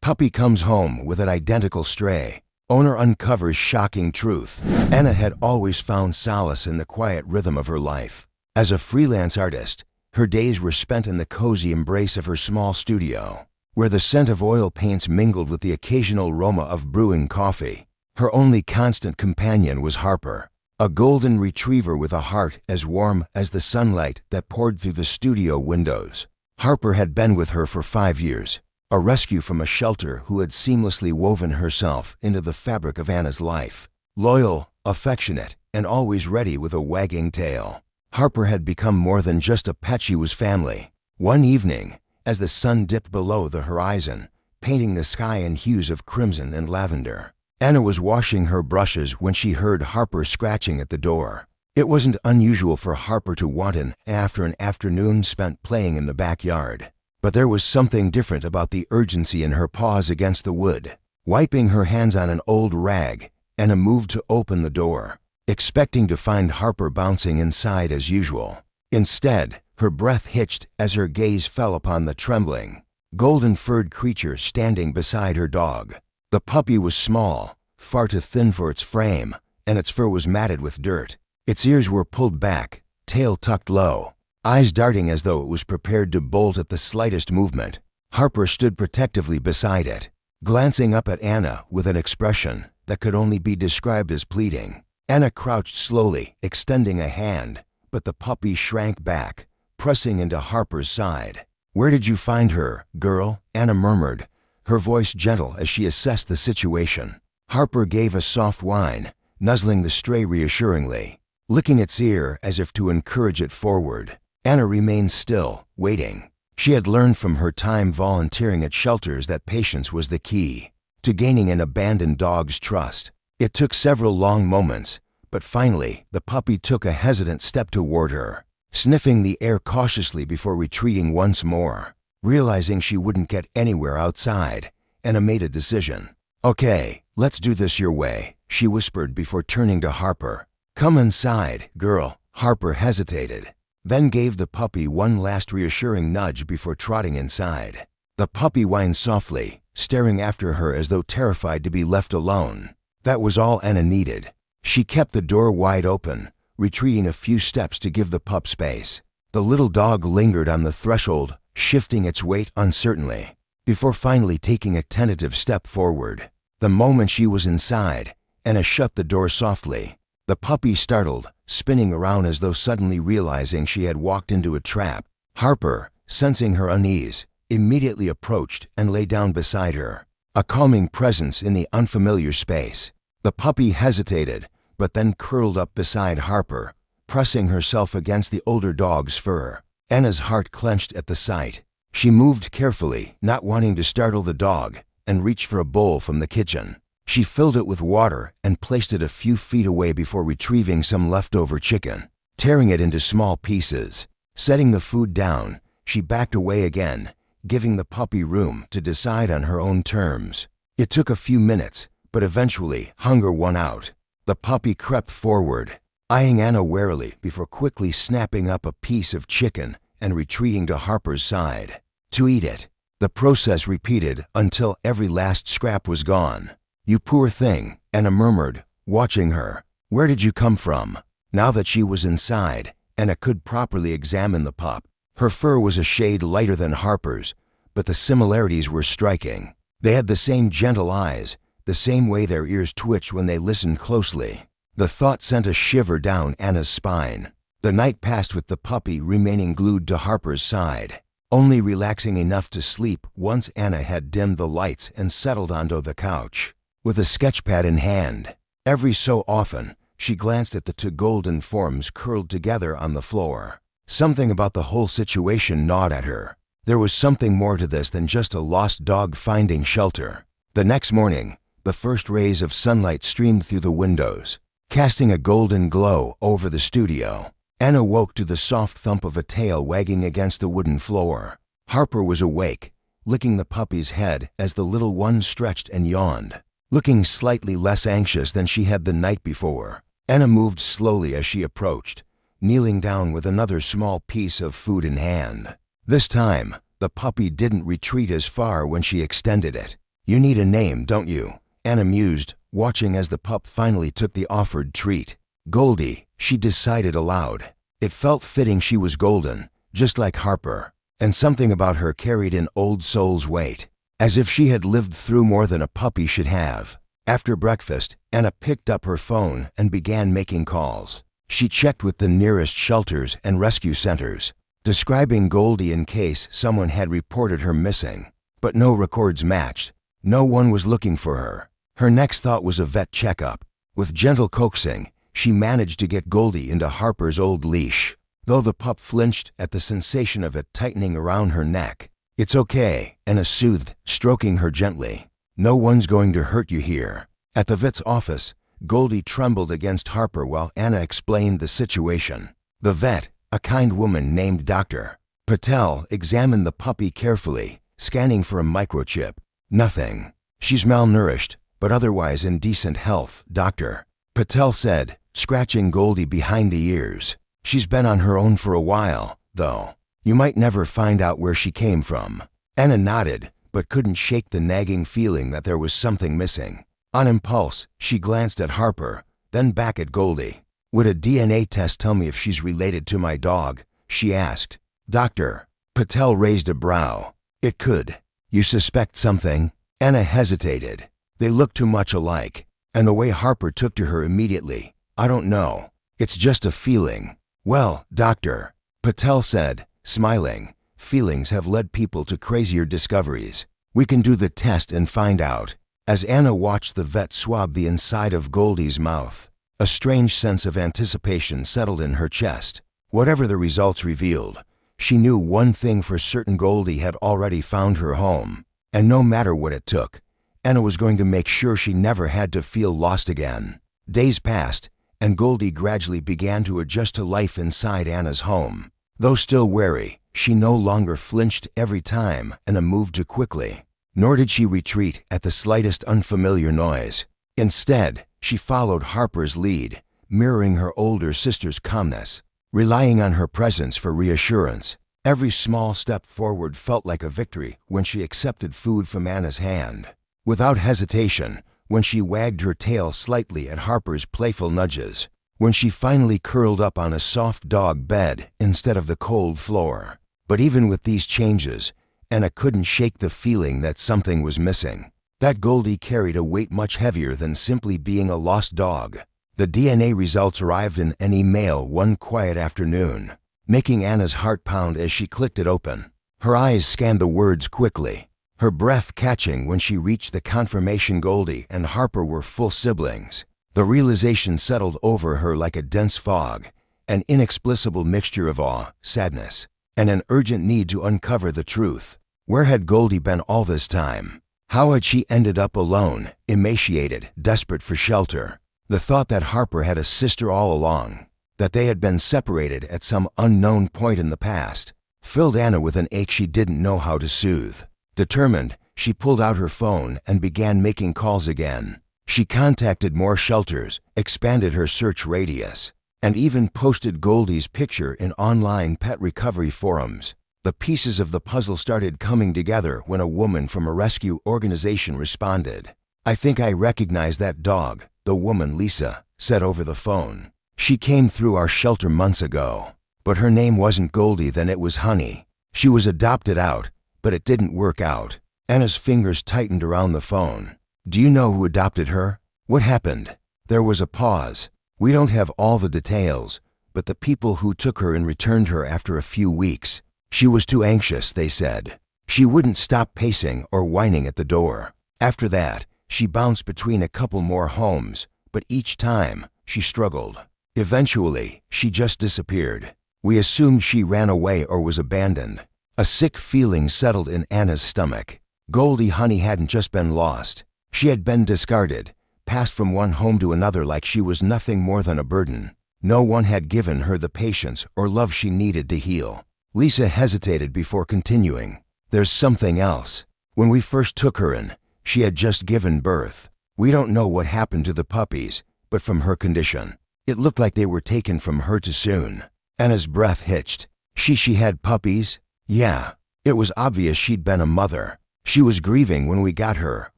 Puppy comes home with an identical stray. Owner uncovers shocking truth. Anna had always found solace in the quiet rhythm of her life. As a freelance artist, her days were spent in the cozy embrace of her small studio, where the scent of oil paints mingled with the occasional aroma of brewing coffee. Her only constant companion was Harper, a golden retriever with a heart as warm as the sunlight that poured through the studio windows. Harper had been with her for 5 years, a rescue from a shelter who had seamlessly woven herself into the fabric of Anna's life. Loyal, affectionate, and always ready with a wagging tail, Harper had become more than just a pet. She was family. One evening, as the sun dipped below the horizon, painting the sky in hues of crimson and lavender, Anna was washing her brushes when she heard Harper scratching at the door. It wasn't unusual for Harper to want in after an afternoon spent playing in the backyard. But there was something different about the urgency in her paws against the wood. Wiping her hands on an old rag, Anna moved to open the door, expecting to find Harper bouncing inside as usual. Instead, her breath hitched as her gaze fell upon the trembling, golden-furred creature standing beside her dog. The puppy was small, far too thin for its frame, and its fur was matted with dirt. Its ears were pulled back, tail tucked low, eyes darting as though it was prepared to bolt at the slightest movement. Harper stood protectively beside it, glancing up at Anna with an expression that could only be described as pleading. Anna crouched slowly, extending a hand, but the puppy shrank back, pressing into Harper's side. "Where did you find her, girl?" Anna murmured, her voice gentle as she assessed the situation. Harper gave a soft whine, nuzzling the stray reassuringly, licking its ear as if to encourage it forward. Anna remained still, waiting. She had learned from her time volunteering at shelters that patience was the key to gaining an abandoned dog's trust. It took several long moments, but finally the puppy took a hesitant step toward her, sniffing the air cautiously before retreating once more. Realizing she wouldn't get anywhere outside, Anna made a decision. "Okay, let's do this your way," she whispered before turning to Harper. "Come inside, girl." Harper hesitated, then gave the puppy one last reassuring nudge before trotting inside. The puppy whined softly, staring after her as though terrified to be left alone. That was all Anna needed. She kept the door wide open, retreating a few steps to give the pup space. The little dog lingered on the threshold, shifting its weight uncertainly, before finally taking a tentative step forward. The moment she was inside, Anna shut the door softly. The puppy startled, spinning around as though suddenly realizing she had walked into a trap. Harper, sensing her unease, immediately approached and lay down beside her, a calming presence in the unfamiliar space. The puppy hesitated, but then curled up beside Harper, pressing herself against the older dog's fur. Anna's heart clenched at the sight. She moved carefully, not wanting to startle the dog, and reached for a bowl from the kitchen. She filled it with water and placed it a few feet away before retrieving some leftover chicken, tearing it into small pieces. Setting the food down, she backed away again, giving the puppy room to decide on her own terms. It took a few minutes, but eventually hunger won out. The puppy crept forward, eyeing Anna warily before quickly snapping up a piece of chicken and retreating to Harper's side to eat it. The process repeated until every last scrap was gone. "You poor thing," Anna murmured, watching her. "Where did you come from?" Now that she was inside, Anna could properly examine the pup. Her fur was a shade lighter than Harper's, but the similarities were striking. They had the same gentle eyes, the same way their ears twitched when they listened closely. The thought sent a shiver down Anna's spine. The night passed with the puppy remaining glued to Harper's side, only relaxing enough to sleep once Anna had dimmed the lights and settled onto the couch. With a sketchpad in hand, every so often, she glanced at the two golden forms curled together on the floor. Something about the whole situation gnawed at her. There was something more to this than just a lost dog finding shelter. The next morning, the first rays of sunlight streamed through the windows, casting a golden glow over the studio. Anna woke to the soft thump of a tail wagging against the wooden floor. Harper was awake, licking the puppy's head as the little one stretched and yawned. Looking slightly less anxious than she had the night before, Anna moved slowly as she approached, kneeling down with another small piece of food in hand. This time, the puppy didn't retreat as far when she extended it. You need a name, don't you? Anna mused, watching as the pup finally took the offered treat. Goldie, she decided aloud. It felt fitting she was golden, just like Harper, and something about her carried an old soul's weight, as if she had lived through more than a puppy should have. After breakfast, Anna picked up her phone and began making calls. She checked with the nearest shelters and rescue centers, describing Goldie in case someone had reported her missing. But no records matched. No one was looking for her. Her next thought was a vet checkup. With gentle coaxing, she managed to get Goldie into Harper's old leash, though the pup flinched at the sensation of it tightening around her neck. "It's okay," Anna soothed, stroking her gently. "No one's going to hurt you here." At the vet's office, Goldie trembled against Harper while Anna explained the situation. The vet, a kind woman named Dr. Patel, examined the puppy carefully, scanning for a microchip. "Nothing. She's malnourished, but otherwise in decent health," Dr. Patel said, scratching Goldie behind the ears. "She's been on her own for a while, though. You might never find out where she came from." Anna nodded, but couldn't shake the nagging feeling that there was something missing. On impulse, she glanced at Harper, then back at Goldie. "Would a DNA test tell me if she's related to my dog?" she asked. Dr. Patel raised a brow. "It could." "You suspect something?" Anna hesitated. They looked too much alike, and the way Harper took to her immediately. "I don't know. It's just a feeling." "Well," Dr. Patel said, smiling, "feelings have led people to crazier discoveries. We can do the test and find out." As Anna watched the vet swab the inside of Goldie's mouth, a strange sense of anticipation settled in her chest. Whatever the results revealed, she knew one thing for certain: Goldie had already found her home, and no matter what it took, Anna was going to make sure she never had to feel lost again. Days passed, and Goldie gradually began to adjust to life inside Anna's home. Though still wary, she no longer flinched every time Anna moved too quickly, nor did she retreat at the slightest unfamiliar noise. Instead, she followed Harper's lead, mirroring her older sister's calmness, relying on her presence for reassurance. Every small step forward felt like a victory when she accepted food from Anna's hand. Without hesitation, when she wagged her tail slightly at Harper's playful nudges, when she finally curled up on a soft dog bed instead of the cold floor. But even with these changes, Anna couldn't shake the feeling that something was missing, that Goldie carried a weight much heavier than simply being a lost dog. The DNA results arrived in an email one quiet afternoon, making Anna's heart pound as she clicked it open. Her eyes scanned the words quickly, her breath catching when she reached the confirmation Goldie and Harper were full siblings. The realization settled over her like a dense fog, an inexplicable mixture of awe, sadness, and an urgent need to uncover the truth. Where had Goldie been all this time? How had she ended up alone, emaciated, desperate for shelter? The thought that Harper had a sister all along, that they had been separated at some unknown point in the past, filled Anna with an ache she didn't know how to soothe. Determined, she pulled out her phone and began making calls again. She contacted more shelters, expanded her search radius, and even posted Goldie's picture in online pet recovery forums. The pieces of the puzzle started coming together when a woman from a rescue organization responded. "I think I recognize that dog," the woman, Lisa, said over the phone. "She came through our shelter months ago. But her name wasn't Goldie, then it was Honey. She was adopted out, but it didn't work out." Anna's fingers tightened around the phone. "Do you know who adopted her? What happened?" There was a pause. "We don't have all the details, but the people who took her and returned her after a few weeks. She was too anxious, they said. She wouldn't stop pacing or whining at the door. After that, she bounced between a couple more homes, but each time, she struggled. Eventually, she just disappeared. We assumed she ran away or was abandoned." A sick feeling settled in Anna's stomach. Goldie Honey hadn't just been lost. She had been discarded, passed from one home to another like she was nothing more than a burden. No one had given her the patience or love she needed to heal. Lisa hesitated before continuing. "There's something else. When we first took her in, she had just given birth. We don't know what happened to the puppies, but from her condition, it looked like they were taken from her too soon." Anna's breath hitched. She had puppies? Yeah, it was obvious she'd been a mother. She was grieving when we got her,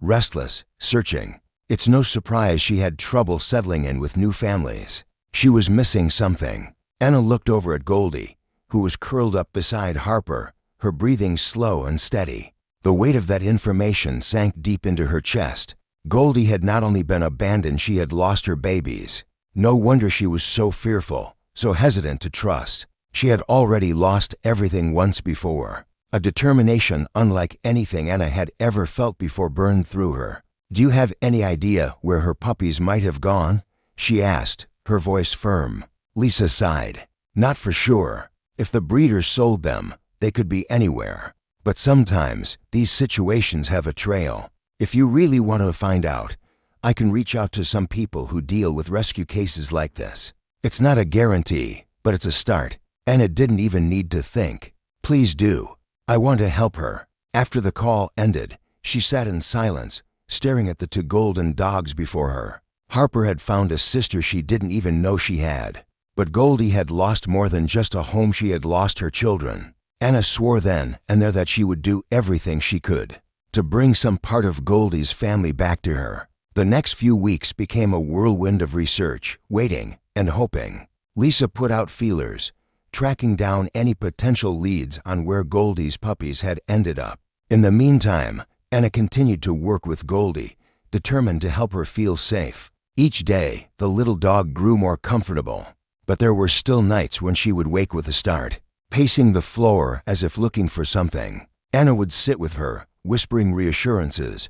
restless, searching. It's no surprise she had trouble settling in with new families. She was missing something. Anna looked over at Goldie, who was curled up beside Harper, her breathing slow and steady. The weight of that information sank deep into her chest. Goldie had not only been abandoned, she had lost her babies. No wonder she was so fearful, so hesitant to trust. She had already lost everything once before. A determination unlike anything Anna had ever felt before burned through her. "Do you have any idea where her puppies might have gone?" she asked, her voice firm. Lisa sighed. "Not for sure. If the breeders sold them, they could be anywhere. But sometimes these situations have a trail. If you really want to find out, I can reach out to some people who deal with rescue cases like this. It's not a guarantee, but it's a start." Anna didn't even need to think. "Please do. I want to help her." After the call ended, she sat in silence, staring at the two golden dogs before her. Harper had found a sister she didn't even know she had. But Goldie had lost more than just a home, she had lost her children. Anna swore then and there that she would do everything she could to bring some part of Goldie's family back to her. The next few weeks became a whirlwind of research, waiting, and hoping. Lisa put out feelers, tracking down any potential leads on where Goldie's puppies had ended up. In the meantime, Anna continued to work with Goldie, determined to help her feel safe. Each day, the little dog grew more comfortable, but there were still nights when she would wake with a start, pacing the floor as if looking for something. Anna would sit with her, whispering reassurances,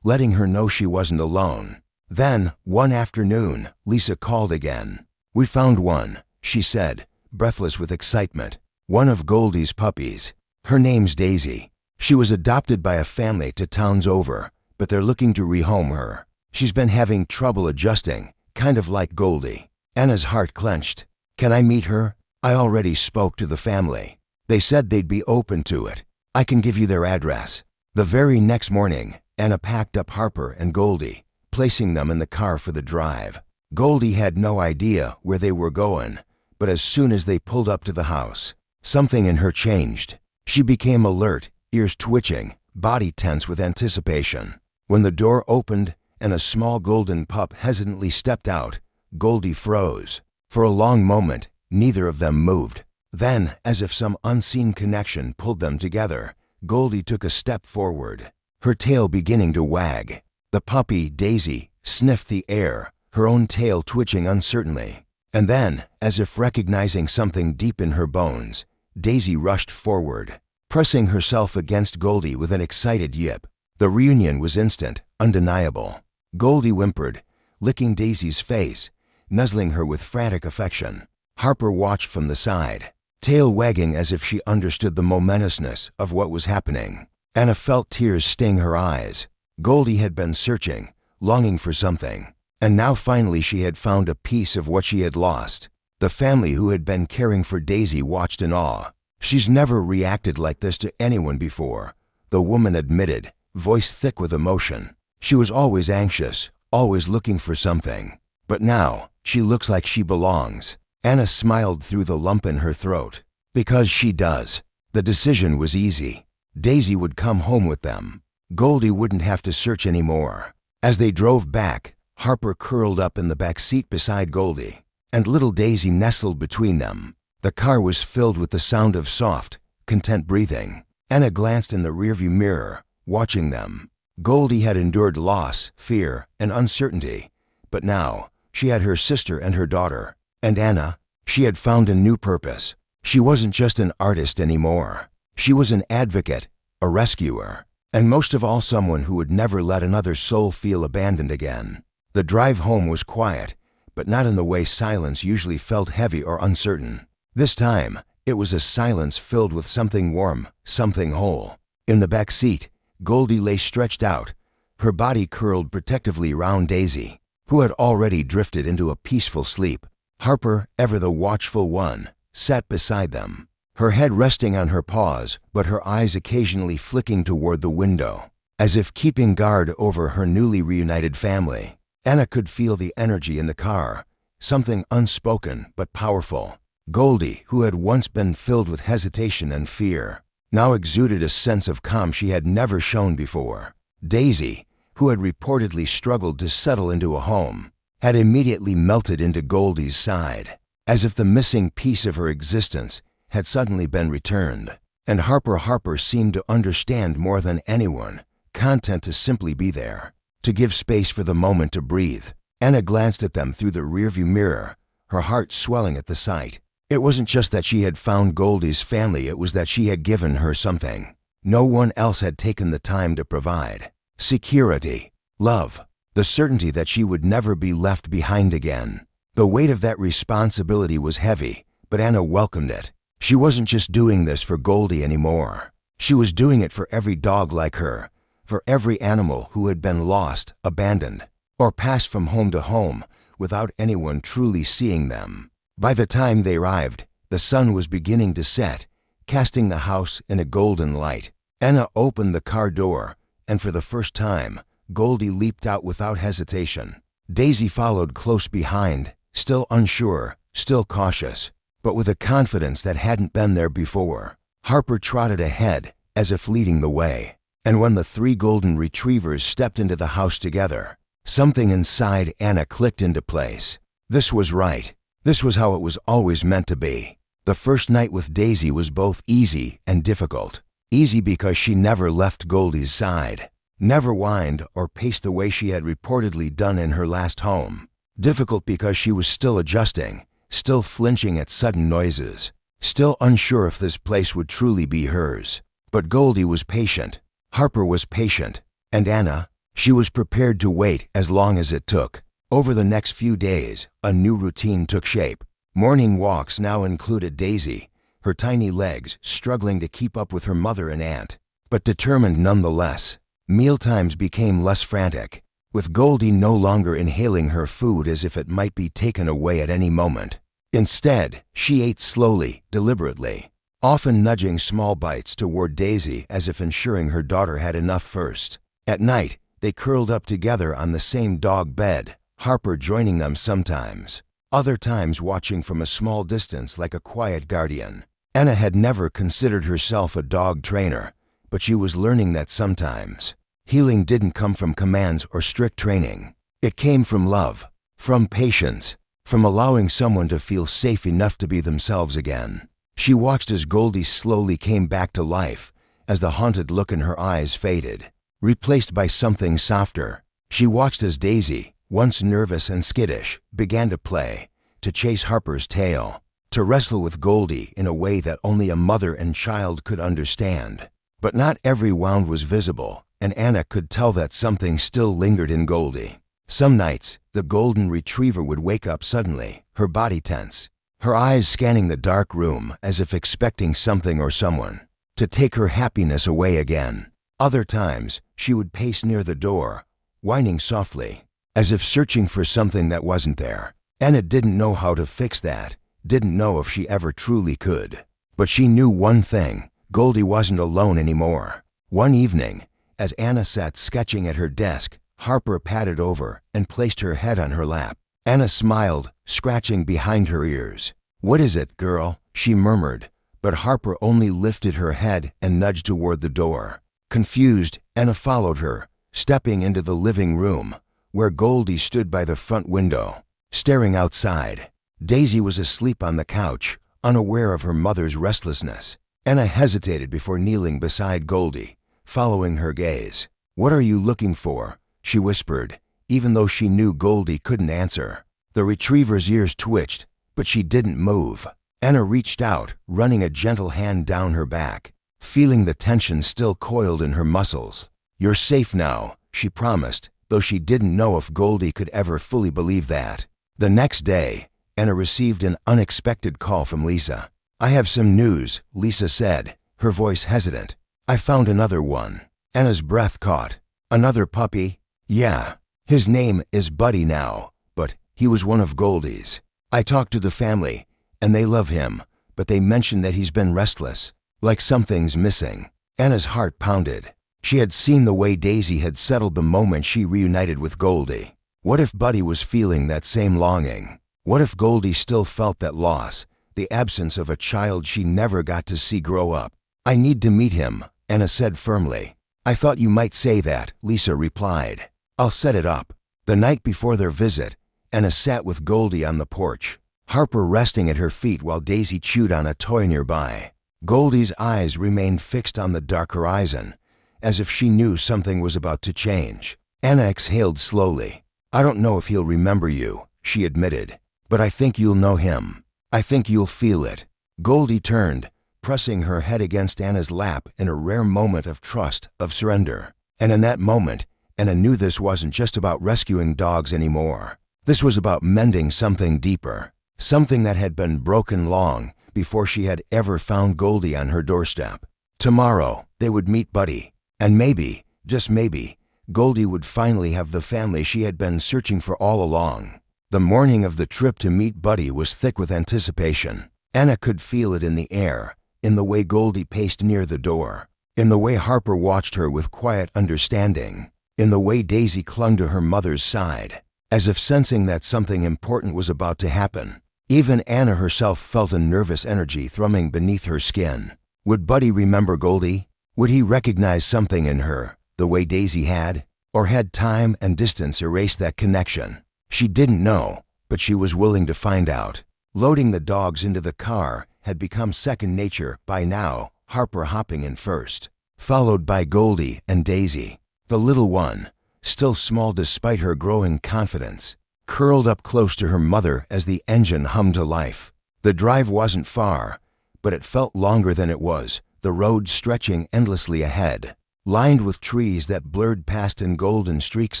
letting her know she wasn't alone. Then, one afternoon, Lisa called again. "We found one," she said, breathless with excitement. "One of Goldie's puppies. Her name's Daisy. She was adopted by a family to towns over, but they're looking to rehome her. She's been having trouble adjusting, kind of like Goldie." Anna's heart clenched. "Can I meet her? I already spoke to the family. They said they'd be open to it. I can give you their address." The very next morning, Anna packed up Harper and Goldie, placing them in the car for the drive. Goldie had no idea where they were going, but as soon as they pulled up to the house, something in her changed. She became alert, ears twitching, body tense with anticipation. When the door opened and a small golden pup hesitantly stepped out, Goldie froze. For a long moment, neither of them moved. Then, as if some unseen connection pulled them together, Goldie took a step forward, her tail beginning to wag. The puppy, Daisy, sniffed the air, her own tail twitching uncertainly. And then, as if recognizing something deep in her bones, Daisy rushed forward, pressing herself against Goldie with an excited yip. The reunion was instant, undeniable. Goldie whimpered, licking Daisy's face, nuzzling her with frantic affection. Harper watched from the side, tail wagging as if she understood the momentousness of what was happening. Anna felt tears sting her eyes. Goldie had been searching, longing for something, and now finally she had found a piece of what she had lost. The family who had been caring for Daisy watched in awe. "She's never reacted like this to anyone before," the woman admitted, voice thick with emotion. "She was always anxious, always looking for something. But now, she looks like she belongs." Anna smiled through the lump in her throat. "Because she does." The decision was easy. Daisy would come home with them. Goldie wouldn't have to search anymore. As they drove back, Harper curled up in the back seat beside Goldie, and little Daisy nestled between them. The car was filled with the sound of soft, content breathing. Anna glanced in the rearview mirror, watching them. Goldie had endured loss, fear, and uncertainty, but now she had her sister and her daughter. And Anna, she had found a new purpose. She wasn't just an artist anymore. She was an advocate, a rescuer, and most of all someone who would never let another soul feel abandoned again. The drive home was quiet, but not in the way silence usually felt heavy or uncertain. This time, it was a silence filled with something warm, something whole. In the back seat, Goldie lay stretched out, her body curled protectively round Daisy, who had already drifted into a peaceful sleep. Harper, ever the watchful one, sat beside them, her head resting on her paws, but her eyes occasionally flicking toward the window, as if keeping guard over her newly reunited family. Anna could feel the energy in the car, something unspoken but powerful. Goldie, who had once been filled with hesitation and fear, now exuded a sense of calm she had never shown before. Daisy, who had reportedly struggled to settle into a home, had immediately melted into Goldie's side, as if the missing piece of her existence had suddenly been returned. And Harper seemed to understand more than anyone, content to simply be there, to give space for the moment to breathe. Anna glanced at them through the rearview mirror, her heart swelling at the sight. It wasn't just that she had found Goldie's family, it was that she had given her something no one else had taken the time to provide. Security, love, the certainty that she would never be left behind again. The weight of that responsibility was heavy, but Anna welcomed it. She wasn't just doing this for Goldie anymore. She was doing it for every dog like her, for every animal who had been lost, abandoned, or passed from home to home without anyone truly seeing them. By the time they arrived, the sun was beginning to set, casting the house in a golden light. Anna opened the car door, and for the first time, Goldie leaped out without hesitation. Daisy followed close behind, still unsure, still cautious, but with a confidence that hadn't been there before. Harper trotted ahead, as if leading the way. And when the three golden retrievers stepped into the house together, something inside Anna clicked into place. This was right. This was how it was always meant to be. The first night with Daisy was both easy and difficult. Easy because she never left Goldie's side, never whined or paced the way she had reportedly done in her last home. Difficult because she was still adjusting, still flinching at sudden noises, still unsure if this place would truly be hers. But Goldie was patient, Harper was patient, and Anna, she was prepared to wait as long as it took. Over the next few days, a new routine took shape. Morning walks now included Daisy, her tiny legs struggling to keep up with her mother and aunt, but determined nonetheless. Mealtimes became less frantic, with Goldie no longer inhaling her food as if it might be taken away at any moment. Instead, she ate slowly, deliberately, often nudging small bites toward Daisy as if ensuring her daughter had enough first. At night, they curled up together on the same dog bed, Harper joining them sometimes, other times watching from a small distance like a quiet guardian. Anna had never considered herself a dog trainer, but she was learning that sometimes healing didn't come from commands or strict training. It came from love, from patience, from allowing someone to feel safe enough to be themselves again. She watched as Goldie slowly came back to life, as the haunted look in her eyes faded, replaced by something softer. She watched as Daisy, once nervous and skittish, began to play, to chase Harper's tail, to wrestle with Goldie in a way that only a mother and child could understand. But not every wound was visible, and Anna could tell that something still lingered in Goldie. Some nights, the golden retriever would wake up suddenly, her body tense, her eyes scanning the dark room as if expecting something or someone to take her happiness away again. Other times, she would pace near the door, whining softly, as if searching for something that wasn't there. Anna didn't know how to fix that, didn't know if she ever truly could. But she knew one thing: Goldie wasn't alone anymore. One evening, as Anna sat sketching at her desk, Harper padded over and placed her head on her lap. Anna smiled, scratching behind her ears. "What is it, girl?" she murmured, but Harper only lifted her head and nudged toward the door. Confused, Anna followed her, stepping into the living room, where Goldie stood by the front window, staring outside. Daisy was asleep on the couch, unaware of her mother's restlessness. Anna hesitated before kneeling beside Goldie, following her gaze. "What are you looking for?" she whispered, even though she knew Goldie couldn't answer. The retriever's ears twitched, but she didn't move. Anna reached out, running a gentle hand down her back, feeling the tension still coiled in her muscles. "You're safe now," she promised, though she didn't know if Goldie could ever fully believe that. The next day, Anna received an unexpected call from Lisa. "I have some news," Lisa said, her voice hesitant. "I found another one." Anna's breath caught. "Another puppy?" "Yeah. His name is Buddy now, but he was one of Goldie's. I talked to the family, and they love him, but they mentioned that he's been restless, like something's missing." Anna's heart pounded. She had seen the way Daisy had settled the moment she reunited with Goldie. What if Buddy was feeling that same longing? What if Goldie still felt that loss, the absence of a child she never got to see grow up? "I need to meet him," Anna said firmly. "I thought you might say that," Lisa replied. "I'll set it up." The night before their visit, Anna sat with Goldie on the porch, Harper resting at her feet while Daisy chewed on a toy nearby. Goldie's eyes remained fixed on the dark horizon, as if she knew something was about to change. Anna exhaled slowly. "I don't know if he'll remember you," she admitted, "but I think you'll know him. I think you'll feel it." Goldie turned, pressing her head against Anna's lap in a rare moment of trust, of surrender. And in that moment, Anna knew this wasn't just about rescuing dogs anymore. This was about mending something deeper, something that had been broken long before she had ever found Goldie on her doorstep. Tomorrow, they would meet Buddy, and maybe, just maybe, Goldie would finally have the family she had been searching for all along. The morning of the trip to meet Buddy was thick with anticipation. Anna could feel it in the air, in the way Goldie paced near the door, in the way Harper watched her with quiet understanding, in the way Daisy clung to her mother's side, as if sensing that something important was about to happen. Even Anna herself felt a nervous energy thrumming beneath her skin. Would Buddy remember Goldie? Would he recognize something in her, the way Daisy had? Or had time and distance erased that connection? She didn't know, but she was willing to find out. Loading the dogs into the car had become second nature by now, Harper hopping in first, followed by Goldie and Daisy. The little one, still small despite her growing confidence, curled up close to her mother as the engine hummed to life. The drive wasn't far, but it felt longer than it was, the road stretching endlessly ahead, lined with trees that blurred past in golden streaks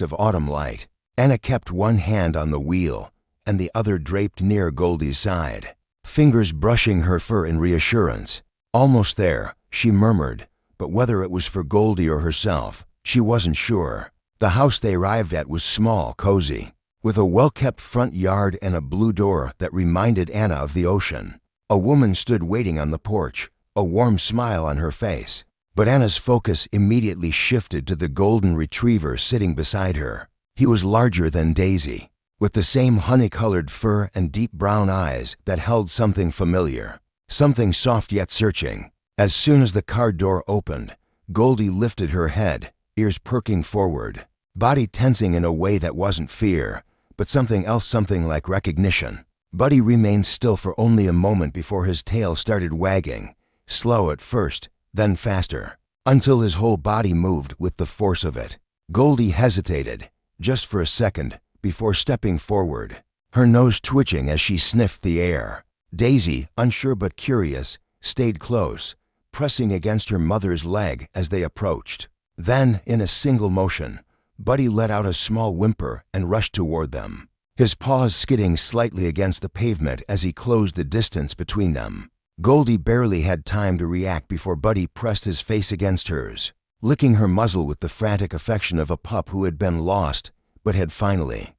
of autumn light. Anna kept one hand on the wheel and the other draped near Goldie's side, fingers brushing her fur in reassurance. "Almost there," she murmured, but whether it was for Goldie or herself, she wasn't sure. The house they arrived at was small, cozy, with a well-kept front yard and a blue door that reminded Anna of the ocean. A woman stood waiting on the porch, a warm smile on her face, but Anna's focus immediately shifted to the golden retriever sitting beside her. He was larger than Daisy, with the same honey-colored fur and deep brown eyes that held something familiar, something soft yet searching. As soon as the car door opened, Goldie lifted her head, ears perking forward, body tensing in a way that wasn't fear, but something else, something like recognition. Buddy remained still for only a moment before his tail started wagging, slow at first, then faster, until his whole body moved with the force of it. Goldie hesitated, just for a second, before stepping forward, her nose twitching as she sniffed the air. Daisy, unsure but curious, stayed close, pressing against her mother's leg as they approached. Then, in a single motion, Buddy let out a small whimper and rushed toward them, his paws skidding slightly against the pavement as he closed the distance between them. Goldie barely had time to react before Buddy pressed his face against hers, licking her muzzle with the frantic affection of a pup who had been lost but had finally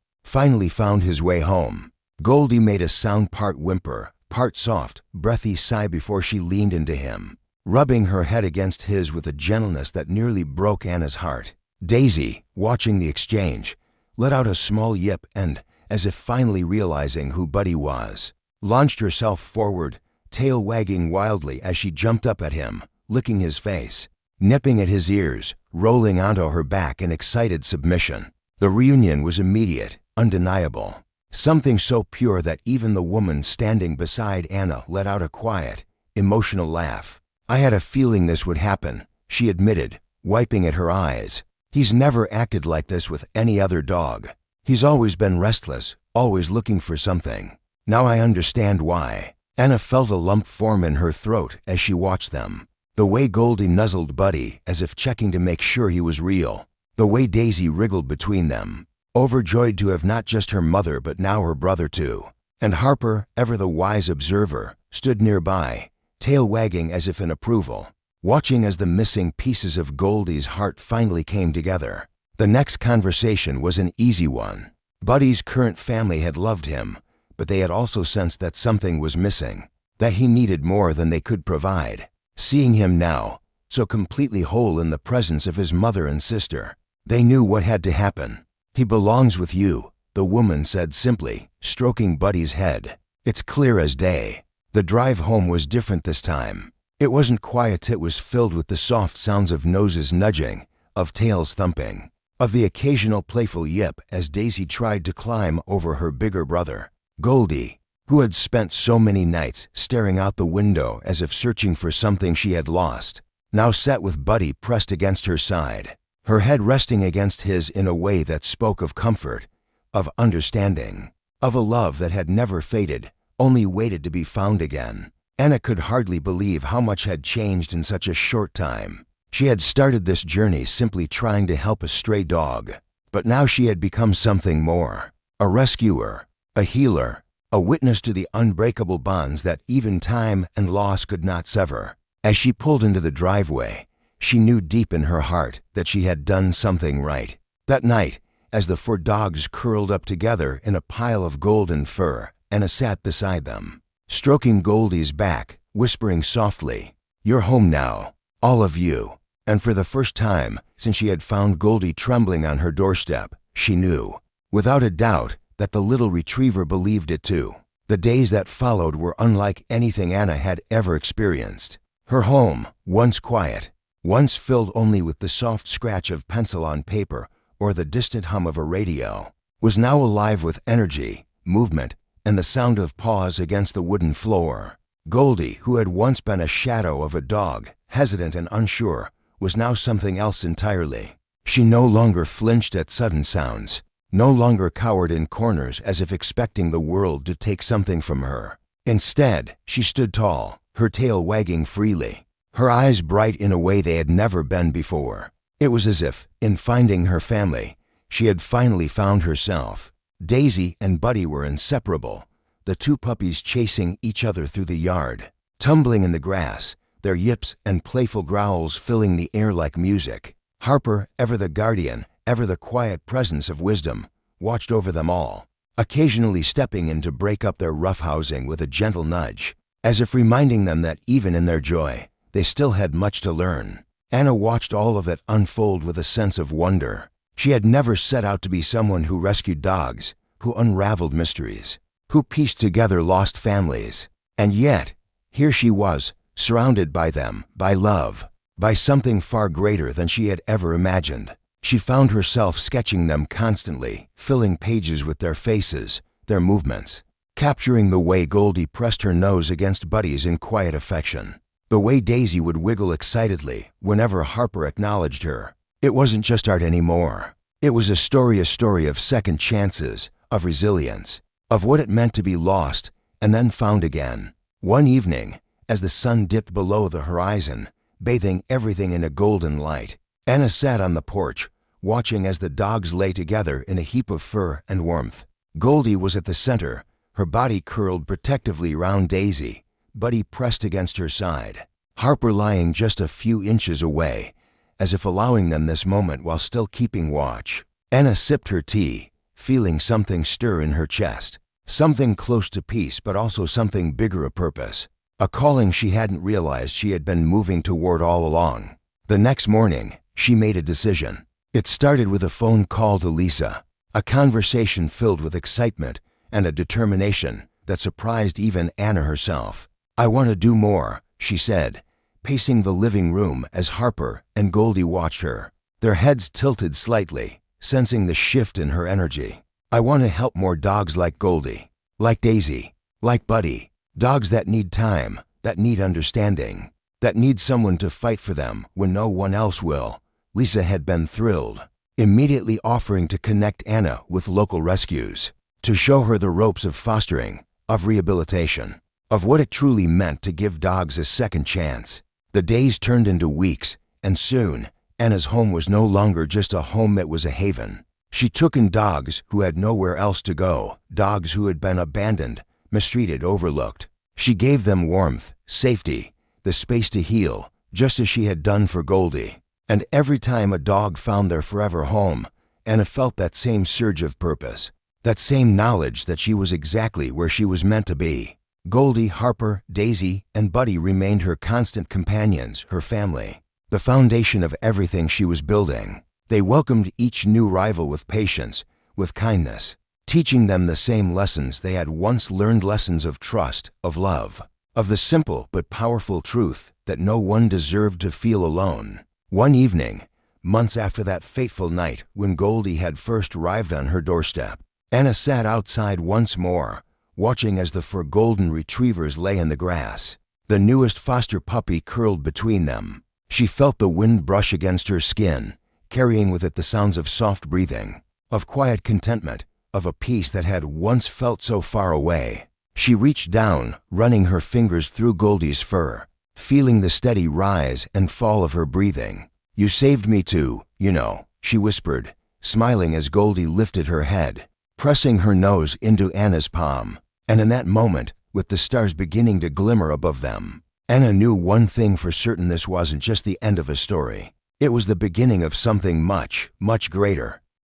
found his way home. Goldie made a sound part whimper, part soft, breathy sigh before she leaned into him, rubbing her head against his with a gentleness that nearly broke Anna's heart. Daisy, watching the exchange, let out a small yip and, as if finally realizing who Buddy was, launched herself forward, tail wagging wildly as she jumped up at him, licking his face, nipping at his ears, rolling onto her back in excited submission. The reunion was immediate, undeniable, something so pure that even the woman standing beside Anna let out a quiet, emotional laugh. "I had a feeling this would happen," she admitted, wiping at her eyes. "He's never acted like this with any other dog. He's always been restless, always looking for something. Now I understand why." Anna felt a lump form in her throat as she watched them. The way Goldie nuzzled Buddy as if checking to make sure he was real. The way Daisy wriggled between them, overjoyed to have not just her mother but now her brother too. And Harper, ever the wise observer, stood nearby, tail wagging as if in approval, watching as the missing pieces of Goldie's heart finally came together. The next conversation was an easy one. Buddy's current family had loved him, but they had also sensed that something was missing, that he needed more than they could provide. Seeing him now, so completely whole in the presence of his mother and sister, they knew what had to happen. "He belongs with you," the woman said simply, stroking Buddy's head. "It's clear as day." The drive home was different this time. It wasn't quiet, it was filled with the soft sounds of noses nudging, of tails thumping, of the occasional playful yip as Daisy tried to climb over her bigger brother. Goldie, who had spent so many nights staring out the window as if searching for something she had lost, now sat with Buddy pressed against her side, her head resting against his in a way that spoke of comfort, of understanding, of a love that had never faded, only waited to be found again. Anna could hardly believe how much had changed in such a short time. She had started this journey simply trying to help a stray dog, but now she had become something more, a rescuer, a healer, a witness to the unbreakable bonds that even time and loss could not sever. As she pulled into the driveway, she knew deep in her heart that she had done something right. That night, as the 4 dogs curled up together in a pile of golden fur, Anna sat beside them, stroking Goldie's back, whispering softly, "You're home now, all of you." And for the first time since she had found Goldie trembling on her doorstep, she knew, without a doubt, that the little retriever believed it too. The days that followed were unlike anything Anna had ever experienced. Her home, once quiet, once filled only with the soft scratch of pencil on paper or the distant hum of a radio, was now alive with energy, movement, and the sound of paws against the wooden floor. Goldie, who had once been a shadow of a dog, hesitant and unsure, was now something else entirely. She no longer flinched at sudden sounds, no longer cowered in corners as if expecting the world to take something from her. Instead, she stood tall, her tail wagging freely, her eyes bright in a way they had never been before. It was as if, in finding her family, she had finally found herself. Daisy and Buddy were inseparable, the 2 puppies chasing each other through the yard, tumbling in the grass, their yips and playful growls filling the air like music. Harper, ever the guardian, ever the quiet presence of wisdom, watched over them all, occasionally stepping in to break up their roughhousing with a gentle nudge, as if reminding them that even in their joy, they still had much to learn. Anna watched all of it unfold with a sense of wonder. She had never set out to be someone who rescued dogs, who unraveled mysteries, who pieced together lost families. And yet, here she was, surrounded by them, by love, by something far greater than she had ever imagined. She found herself sketching them constantly, filling pages with their faces, their movements, capturing the way Goldie pressed her nose against Buddy's in quiet affection, the way Daisy would wiggle excitedly whenever Harper acknowledged her. It wasn't just art anymore. It was a story of second chances, of resilience, of what it meant to be lost and then found again. One evening, as the sun dipped below the horizon, bathing everything in a golden light, Anna sat on the porch, watching as the dogs lay together in a heap of fur and warmth. Goldie was at the center, her body curled protectively round Daisy, Buddy pressed against her side, Harper lying just a few inches away, as if allowing them this moment while still keeping watch. Anna sipped her tea, feeling something stir in her chest, something close to peace but also something bigger a purpose, a calling she hadn't realized she had been moving toward all along. The next morning, she made a decision. It started with a phone call to Lisa, a conversation filled with excitement and a determination that surprised even Anna herself. "I want to do more," she said, pacing the living room as Harper and Goldie watched her, their heads tilted slightly, sensing the shift in her energy. "I want to help more dogs like Goldie, like Daisy, like Buddy, dogs that need time, that need understanding, that need someone to fight for them when no one else will." Lisa had been thrilled, immediately offering to connect Anna with local rescues, to show her the ropes of fostering, of rehabilitation, of what it truly meant to give dogs a second chance. The days turned into weeks, and soon, Anna's home was no longer just a home, it was a haven. She took in dogs who had nowhere else to go, dogs who had been abandoned, mistreated, overlooked. She gave them warmth, safety, the space to heal, just as she had done for Goldie. And every time a dog found their forever home, Anna felt that same surge of purpose, that same knowledge that she was exactly where she was meant to be. Goldie, Harper, Daisy, and Buddy remained her constant companions, her family, the foundation of everything she was building. They welcomed each new rival with patience, with kindness, teaching them the same lessons they had once learned, lessons of trust, of love, of the simple but powerful truth that no one deserved to feel alone. One evening, months after that fateful night when Goldie had first arrived on her doorstep, Anna sat outside once more, watching as the four golden retrievers lay in the grass, the newest foster puppy curled between them. She felt the wind brush against her skin, carrying with it the sounds of soft breathing, of quiet contentment, of a peace that had once felt so far away. She reached down, running her fingers through Goldie's fur, feeling the steady rise and fall of her breathing. "You saved me too, you know," she whispered, smiling as Goldie lifted her head, pressing her nose into Anna's palm. And in that moment, with the stars beginning to glimmer above them, Anna knew one thing for certain: this wasn't just the end of a story. It was the beginning of something much, much greater.